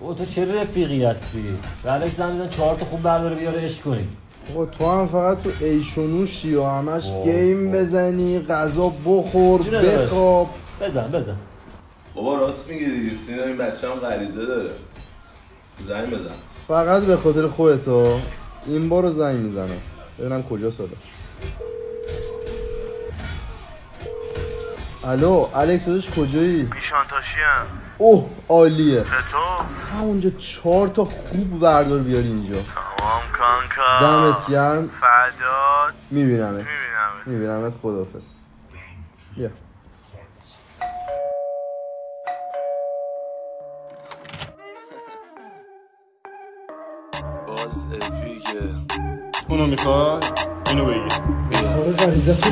او تو چه رفیقی هستی؟ بله زن میزن 4 تا خوب برداره بیاره عشق کنی. آقا تو هم فقط تو ایشونوشی و همش گیم بزنی، غذا بخور، بخواب. بزن بابا راست میگه دیگه، سینا این بچه هم غریزه داره. زنگ بزن فقط به خاطر خودتا این بار رو زنگ میزنم ببینم کجا صدا. الو الکس داداش کجایی؟ میشانتاشیم. اوه عالیه. چطور؟ از همونجا 4 تا خوب بردار بیاری اینجا. تمام کانکا. دمت گرم. فرداد میبینمت. خداحافظ. بیا. باز اپیکه. اونو میخواد؟ اینو بگیر. آره غریزه تو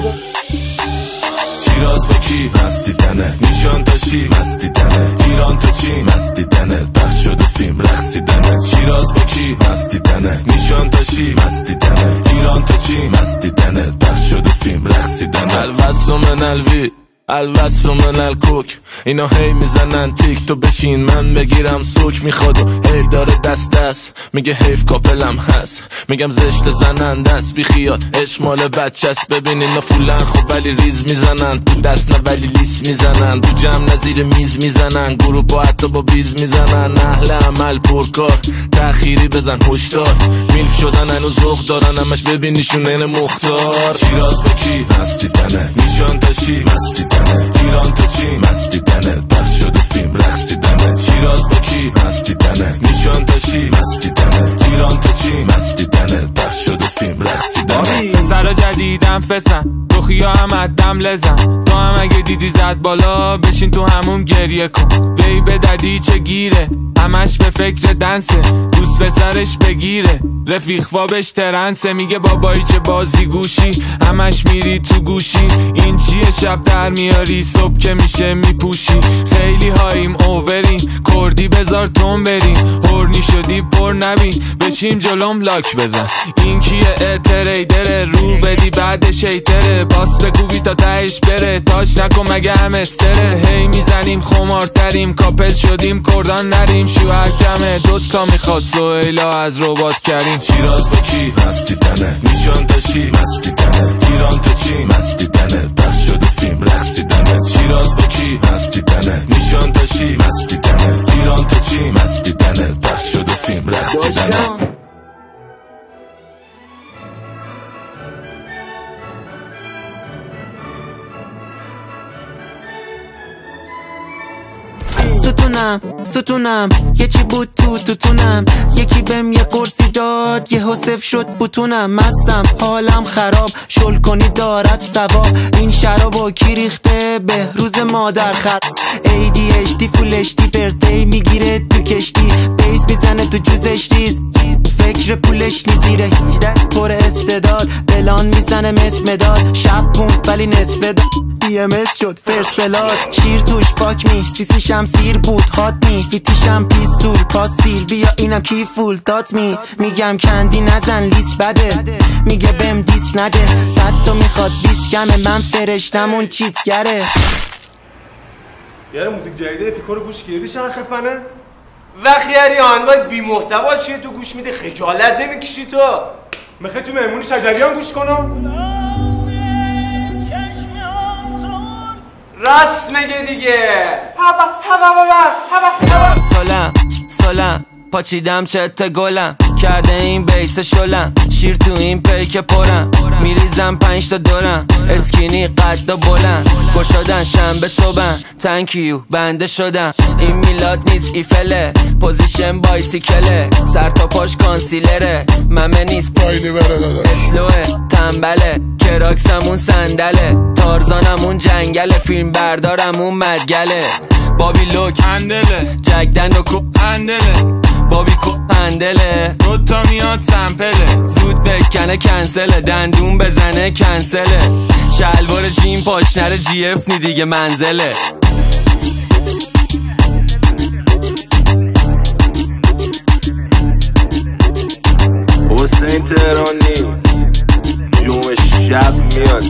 شیراز با کی؟ مستی تنه نیشان تاشی مستی تنه ایران تو چی؟ مستی تنه پخش شده فیلم رقصیدنه. شیراز با کی؟ مستی تنه نیشان تاشی مستی تنه ایران تو چی؟ مستی تنه پخش شده فیلم رقصیدنه. الوصل من الوی الوصل من الکوک اینا هی میزنن تیک تو بشین من بگیرم سوک میخواد و هی داره دست میگه حیف کاپلم هست میگم زشت زننده است بی خیال اشمال بچه است. ببین اینا فولن خب ولی ریز میزنن تو دست نه ولی لیس میزنن تو جمع نظیر میز میزنن گروه با حتی با بیز میزنن. اهل عمل پرکار تأخیری بزن هشدار میلف شدن هنو ذوق دارن همش ببینیشون این مختار. شیراز با کی؟ مستی تنه نیشان تاشی مستی ایران تو چی؟ مستی تنه پخش شده فیلم رقصیدنه. شیراز با کی؟ مستی تنه نیشان تاشی مستی تنه ایران تو چی؟ مستی تنه پخش شده فیلم رقصیدنه. پسرا جدیدم فسن روخیا هم عدم لزن تو هم اگه دیدی زد بالا بشین تو همون گریه کن. بی به ددی چه گیره همش به فکر دنسه دوست پسرش بگیره رفیق وابش ترنسه میگه بابایی چه بازی گوشی همش میری تو گوشی این چیه شب در میاری صبح که میشه میپوشی. خیلی هاییم اوورین کردی بزار تون برین هورنی شدی پر نبین بشیم جلوم لاک بزن. این کیه تریدره رو بدی بعد شیتره باس بگو بی تا تهش بره تاش نکن مگه هم استره. هی میزنیم خمارتریم کاپل شدیم کردان نریم شوهر کمه دوتا میخواد سویلا از ربات کریم. شیراز با کی؟ مستی تنه نیشان تاشی مستی تنه ایران تو چی؟ مستی تنه پخش شده فیلم رقصیدنه. شیراز با کی؟ مستی تنه نیشان تاشی مستی تنه ایران تو چی؟ مستی تنه پخش شده فیلم رقصیدنه. ستونم یه چی بود توتونم یکی بهم یه قرصی داد یه حسف شد بوتونم. مستم حالم خراب شل کنی دارد ثواب این شرابو کی ریخته به روز مادر خط. ADHD فول HD برده میگیره تو کشتی بیس میزنه تو جوزشتیز فکر پولش نیزیره پر استعداد بلان میزنه مسمداد شب بود ولی نصف داد BMS شد فرست بلاد شیر توش فاک می سیسی شمسیر بود هات می فیتیشم پیستول پاستیل بیا اینم کی فول دات می میگم کندی نزن لیست بده میگه بهم دیس نده 100 تا میخواد 20 کمه من فرشتم اون چیتگره. یاره موزیک جدیده پیکو رو گوش کردی چقدر خفنه؟ وخیاری آهنگای بی محتوا چیه تو گوش میده خجالت نمیکشی تو؟ میخوای تو مهمونی شجریان گوش کنم؟ راست میگه دیگه. سالم پاچیدم چت گلم کرده این بیس شلم شیر تو این پیک پرم میریزم 5 تا دورم اسکینی قد و بلند گشادن شنبه صبحم تنکیو بنده شدم این میلاد نیست ایفله پوزیشن بایسیکله سر تا پاش کانسیلره ممه نیست پایینی بره داده اسلوه تنبله کراکسمون صندله تارزانمون جنگله فیلم بردارمون مدگله بابی لوک هندله جگدن و کو هندله بابی کو هندله دوتا میاد سمپله زود بکنه کنسله دندون بزنه کنسله شلوار جیم پاشنر جی اف نی دیگه منزله. حسین تهرانی جوم شب میاد